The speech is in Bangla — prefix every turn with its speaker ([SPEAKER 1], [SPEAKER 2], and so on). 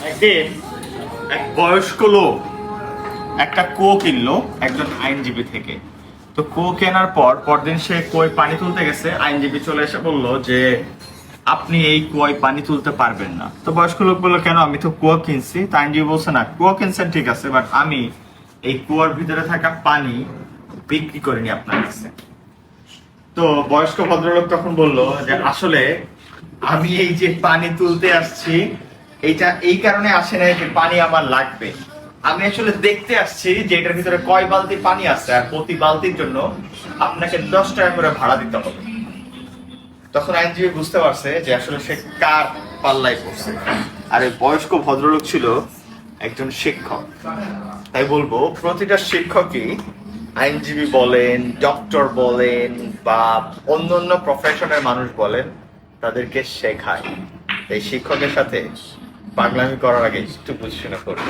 [SPEAKER 1] একদিন এক বয়স্ক লোক একটা কুয়ো কিনলো একজন আইনজীবী থেকে। তো কুয়ো কেনার পর পরদিন সে কুয়োয় পানি তুলতে গেছে, আইনজীবী চলে এসে বলল যে আপনি এই কুয়োয় পানি তুলতে পারবেন না। তো বয়স্ক লোক বললো কেন, আমি তো কুয়ো কিনছি। তো আইনজীবী বলছে না, কুয়ো কিনছেন ঠিক আছে, বাট আমি এই কুয়োর ভিতরে থাকা পানি বিক্রি করিনি আপনার কাছে। তো বয়স্ক ভদ্রলোক তখন বলল যে আসলে আমি এই যে পানি তুলতে আসছি এইটা এই কারণে আসে না যে পানি আমার লাগবে, আমি আসলে দেখতে আসছি যে এটার ভিতরে কয় বালতি পানি আছে আর প্রতি বালতির জন্য আপনাকে 10 টাকা করে ভাড়া দিতে হবে। তখন আইনজীবী বুঝতে পারছে যে আসলে সে কার পাল্লায় পড়ছে, আর এই বয়স্ক ভদ্রলোক ছিল একজন শিক্ষক। তাই বলবো প্রতিটা শিক্ষকই, আইনজীবী বলেন, ডক্টর বলেন বা অন্য প্রফেশনের মানুষ বলেন, তাদেরকে শেখায়। এই শিক্ষকের সাথে পাগলামি করার আগে একটু বুঝে শুনে করুন।